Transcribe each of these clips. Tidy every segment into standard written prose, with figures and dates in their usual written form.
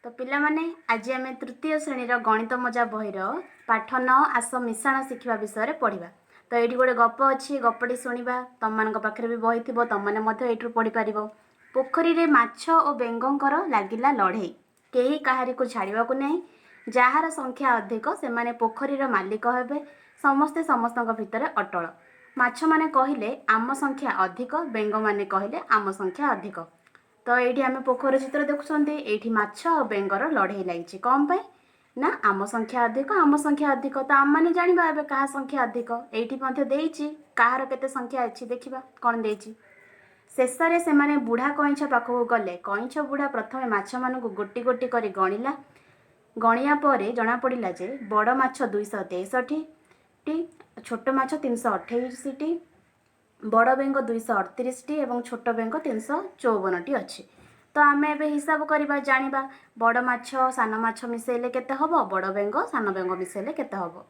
तो पिला माने आज आम तृतीय श्रेणीर गणित मजा बहिर पाठ 9 आस मिशाण शिखा विषय पढ़ा। तो ये गोटे गप अच्छी गपटी शुणा तुम मान पाखे भी बही थी तुमने पढ़ी पार। पोखरी रे माछ और बेंगंकर लागिला लड़े कहीं कहारी को छाड़ा नहीं जार संख्या अधिक से माने पोखरीर मालिक हे समस्ते समस्त भितर अटल। माछ माने कहले आम संख्या अधिक बेंग माने कहले आम संख्या अधिक। तो ये आम पोखर चित्र देखुं ये माछ और बेंगर लड़े लगी कौन पाई ना आम संख्या अधिक तो आम मैंने जाना ए क्या संख्या अधिक ये कहार केते संख्या अच्छी देखा कौन देती। शेष में से बुढ़ा कईछ पाखक गले कईछ बुढ़ा प्रथम माछ मान गोटी गोटी कर गणिला गणिया पर जना पड़ा जे बड़ माछ 263 टी छोट माछ 328 टी बड़ बेंग 238 टी और छोट बेंग 354 टी अच्छी। तो आम ए हिसाब करवा जाना बड़ माछ सान माछ मिसेले केते हबो बड़ बेंग सान बेंग मिसेले केते हबो।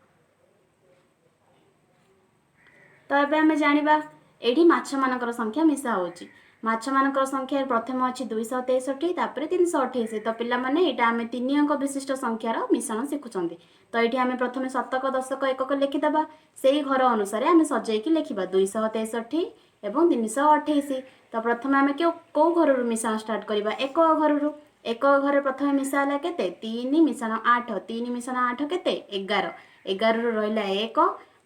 तो ये आम जाना ये माछ मानकर संख्या मिसा होची माछ मानकर संख्या प्रथम अच्छी 263 तापर 328। तो पिला माने एटा आम 3 अंक विशिष्ट संख्यार मिश्रण शिखुचंदी। तो ये आम प्रथम शतक दशक एकक लिखिदेबा से ही घर अनुसार आम सजाइकी लिखा 263 एवं 328। तो प्रथम आम कौ घर मिश्रण स्टार्ट करवा एक घर एक घर प्रथम मिसाला केते 3 मिश्रण 8 3 मिश्रण 8 केते 11 11 रहा एक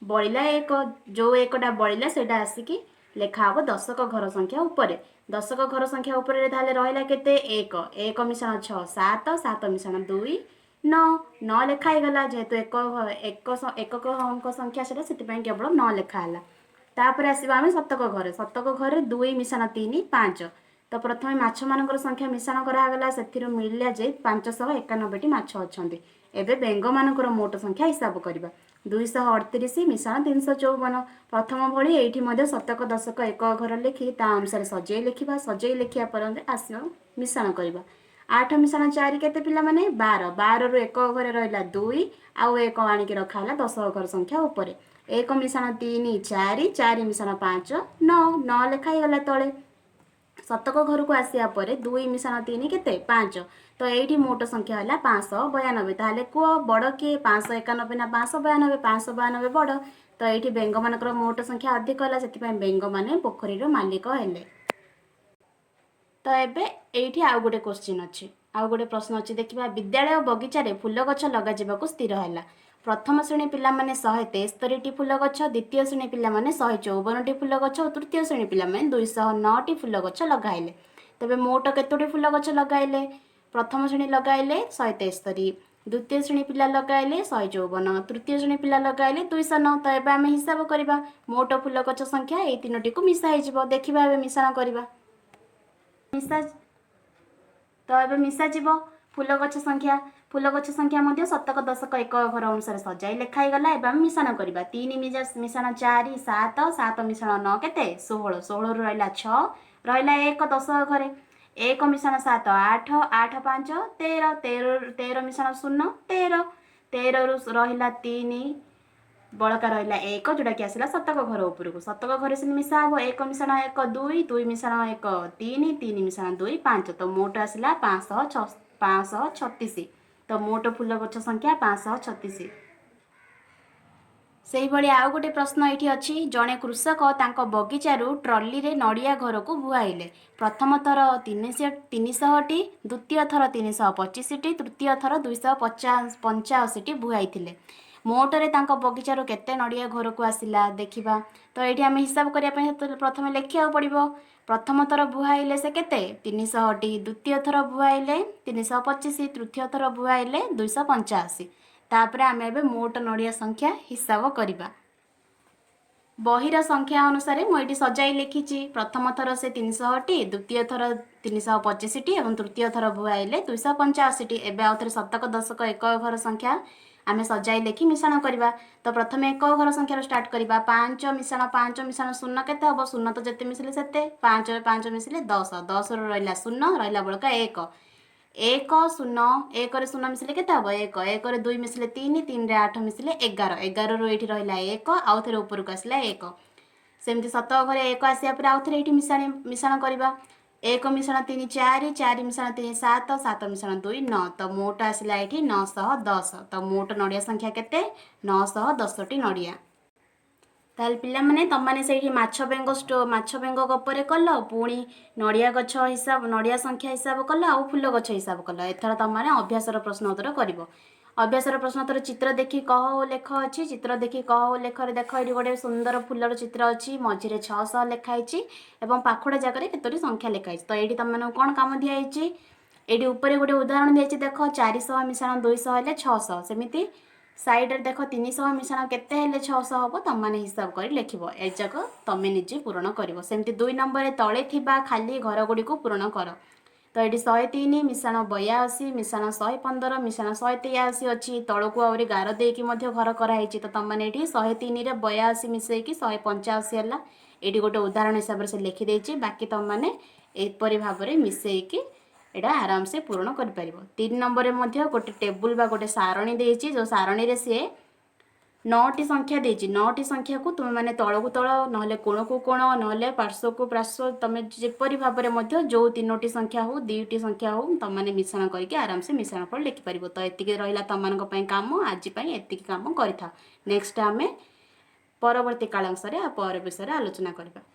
बढ़ला एक जो एकटा बढ़ला से आसिकी लेखा हम दशक घर संख्या उपरे दशक घर संख्या उपरे रहा केते एक एक मिश्रण 6 7 7 मिश्रण 2 9 9 लेखाई गला जेहेतु एकक अंक संख्या से केवल 9 लेखाला। तापर आसवा आम शतक घर 2 मिश्रण 3 5। तो प्रथम माछ मानकर संख्या मिश्रण करागला से मिलला जे 591 माछ अच्छा। एवं बेंग मानकर मोट संख्या हिसाब करवा 238 मिश्रण 354। प्रथम भली ये शतक दशक एक घर लिखि ता अनुसार सजै लिखा सजै लिखा पर आस मिश्रण करवा 8 मिश्रण 4 केते पिला माने 12 12 रु एक घर रहा 2 आउ एक आणिकी रखा 10 घर संख्या उपरे 1 मिश्रण 3 4 4 मिश्रण 5 9 9 लेखाई गला तले। शतक घर को आसिया परे 2 मिश्रण 3 केते 5। तो ये मोट संख्या है 592। ताहले कह बड़ किए 591 ना 592 592 बड़। तो ये बेंग मानकर मोट संख्या अधिक है से बेंग माने पोखरीर मालिक हेले। तो एबे एठी आउ गोटे क्वेश्चन अच्छी आउ गोटे प्रश्न अच्छी देखिबा विद्यालय बगीचारे फूल गछ लगा जिबाकू स्थिर हैला। प्रथम श्रेणी पिला माने 173 टी फूल गछ द्वितीय श्रेणी पिला माने 154 टी फूल गछ और तृतीय श्रेणी पिला माने 209 टी फूल गछ लगाइले। तबे मोट केतोटी फूल गछ लगाइले प्रथम श्रेणी लगाइले 173 द्वितीय श्रेणी पिला लगाइले 154 तृतीय श्रेणी पिला लगाइले 209। तो एबे आमे हिसाब करबा मोट फूल गछ संख्या ए तीनोटी को मिसाई जिवो देखिबा एबे मिश्रण करबा मिसा। तो ये मिसा जीव फूल गछ संख्या शतक दशक एक घर अनुसार सजाई लिखाई गला। एवं मिश्रण करवा 3 मिश्रण 4 7 7 मिश्रण 9 केते 16 16 रहा 6 रहा 1 10 घरे 1 मिश्रण 7 8 8 5 13 13 13 मिश्रण 0 13 13 रु रहा 3 बड़का रहा 1 जोटा कि आसला शतक घर उपरको शतक घर से मिसा हम 1 मिश्रण 1 2 2 मिश्रण 1 3 3 मिश्रण 2 5। तो मोट आसला 536। तो मोट फूल गछ संख्या 536। से ही आउ गोटे प्रश्न ये अच्छी जड़े कृषक तांको बगीचारू ट्रली रे नड़िया घर को बुआईले प्रथम थर 300 टी द्वितीय थर 325 टी तृतीय थर 285 टी बुआई मोटरे तांको बगीचारू केते नड़िया घर को आसिला देखिबा। तो ये आम हिसाब करने प्रथम लिखा पड़ो प्रथम थर बुआईले से केते 300 टी द्वितीय थर बुआईले 325 तृतीय थर बुआईले 285। तापर आम ए मोट नड़िया संख्या हिसाब करवा बहिर संख्या अनुसार मुझे सजाई लिखी प्रथम थर से 300 टी द्वितीय थर 325 टी और तृतीय थर बुआईले 285 टी। एवं आउ थे शतक दशक एक घर संख्या आम सजाई लिखि मिश्रण करवा। तो प्रथम एक घर संख्यार स्टार्ट करवा 5 मिश्रण 0 केते हम 0 तो जिते मिसिले से 5 5 मिसिले 10 10 रहा 0 रहा बड़का 1 1 0 1 0 मिसिले केते हम 1 1 2 मिसिले 3 3 8 मिसिले 11 11 रु ये रहा 1 आउ थे ऊपर को आसला 1 सेमती शतक घर 1 आसिया आउ थे ये मिश्रण करवा एक मिश्रण 3 4, 4 मिश्रण 3 7, 7 मिश्रण 2 9, तो मोट आसला ये 910। तो मोट नड़िया संख्या केते 910टी नड़िया। ताल पिला माने तम माने सेठी माछ बेंग गपरे कल पुणी नड़िया गछ हिसाब नड़िया संख्या हिसाब कल आ फुल गछ हिसाब कल। एथर तम माने अभ्यासर प्रश्न उत्तर करिवो। अभ्यासर प्रश्न उत्तर चित्र देखि कह ओ लेख अछि। चित्र देखि कह ओ लेख रे देख एठी गोटे सुंदर फुलर चित्र अछि। मझिरे 600 लेखा आइछि एवं पाखुडा जागारे केतोटी संख्या लेखा आइछि। तो एठी तम माने कोन काम दिया आइछि एठी ऊपर गोटे उदाहरण दिया आइछि। देख 400 मिश्रण 200 हेले 600 सेमिति साइड रे देख 300 मिश्रण केते हेले 600 हबो तम माने हिसाब करी लेखिबो। ए जक तमे निजे पूरण करिवो। सेमति 2 नंबर रे तळे थिबा खाली घर गुडी को पूरण कर। तो एठी 103 मिश्रण 82 मिश्रण 115 मिश्रण 183 अछि। तळको आउरी गार देकी मध्ये घर करा हिची। तो तम माने एठी 103 रे 82 मिसै की 185 हला। एठी गोटे उदाहरण हिसाब रे से लिखि देछि। बाकी तम माने एपरि भाबरे मिसै की एटा आराम से पूर्ण कर परिबो। 3 नंबर रे मध्ये गोटे टेबुल बा गोटे सारणी देछि। जो सारणी रे से 9टी संख्या देछि। 9टी संख्या को तुम माने तळको तळ नहले कोण को कोण नहले पार्श्व को पार्श्व तमे जेपरि भाबरे मध्ये जो 3टी संख्या हो 2टी संख्या हो तम माने मिश्रण करके आराम से मिश्रण फल लिखि परिबो। तो एतिके रहिला तम मानक पई काम। आज पई एतिके काम करिथा। नेक्स्ट आमे परवर्ती कालांश रे आ पर विषय रे आलोचना करबा।